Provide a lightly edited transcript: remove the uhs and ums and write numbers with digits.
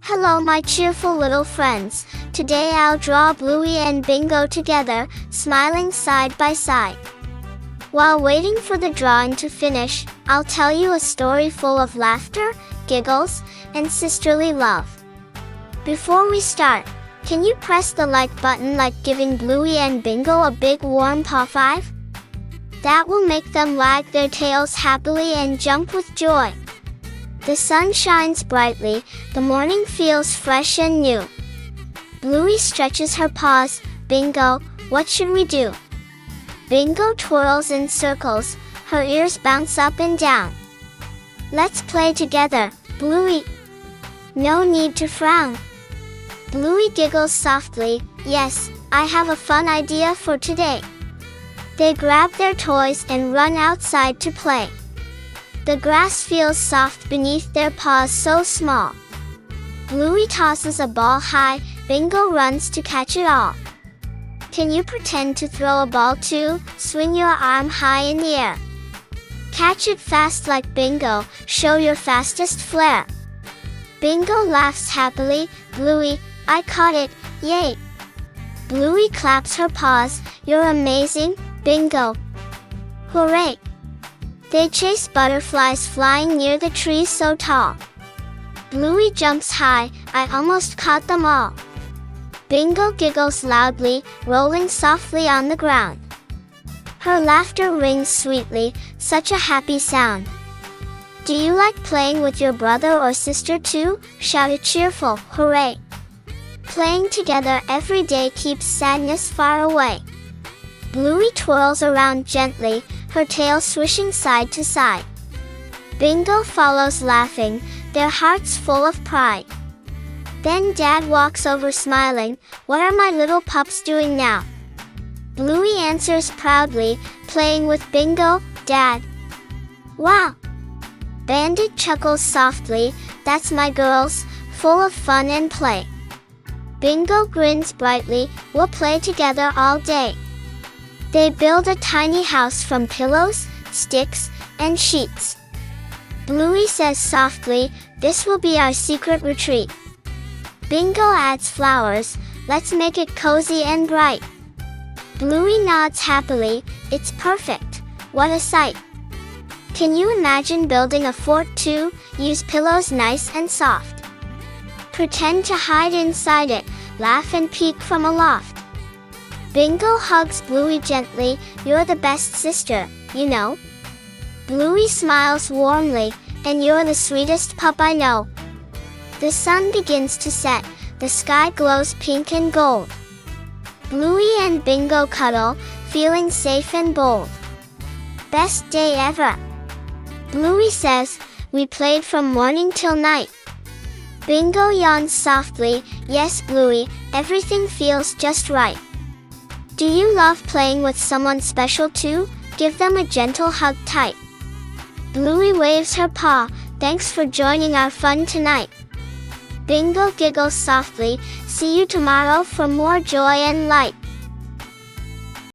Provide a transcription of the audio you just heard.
Hello my cheerful little friends. Today I'll draw Bluey and Bingo together, smiling side by side. While waiting for the drawing to finish, I'll tell you a story full of laughter, giggles, and sisterly love. Before we start, can you press the like button like giving Bluey and Bingo a big warm paw five? That will make them wag their tails happily and jump with joy. The sun shines brightly, the morning feels fresh and new. Bluey stretches her paws. Bingo, what should we do? Bingo twirls in circles, her ears bounce up and down. Let's play together, Bluey. No need to frown. Bluey giggles softly. Yes, I have a fun idea for today. They grab their toys and run outside to play. The grass feels soft beneath their paws so small. Bluey tosses a ball high, Bingo runs to catch it all. Can you pretend to throw a ball too? Swing your arm high in the air. Catch it fast like Bingo, show your fastest flair. Bingo laughs happily. Bluey, I caught it, yay! Bluey claps her paws. You're amazing, Bingo. Hooray! They chase butterflies flying near the trees so tall. Bluey jumps high. I almost caught them all. Bingo giggles loudly, rolling softly on the ground. Her laughter rings sweetly, such a happy sound. Do you like playing with your brother or sister too? Shout a cheerful hooray! Playing together every day keeps sadness far away. Bluey twirls around gently, her tail swishing side to side. Bingo follows laughing, their hearts full of pride. Then Dad walks over smiling. What are my little pups doing now? Bluey answers proudly, playing with Bingo, Dad. Wow! Bandit chuckles softly. That's my girls, full of fun and play. Bingo grins brightly. We'll play together all day. They build a tiny house from pillows, sticks, and sheets. Bluey says softly, this will be our secret retreat. Bingo adds flowers. Let's make it cozy and bright. Bluey nods happily. It's perfect. What a sight. Can you imagine building a fort too? Use pillows nice and soft. Pretend to hide inside it. Laugh and peek from aloft. Bingo hugs Bluey gently. You're the best sister, you know. Bluey smiles warmly. And you're the sweetest pup I know. The sun begins to set. The sky glows pink and gold. Bluey and Bingo cuddle, feeling safe and bold. Best day ever. Bluey says, we played from morning till night. Bingo yawns softly. Yes, Bluey, everything feels just right. Do you love playing with someone special too? Give them a gentle hug tight. Bluey waves her paw. Thanks for joining our fun tonight. Bingo giggles softly. See you tomorrow for more joy and light.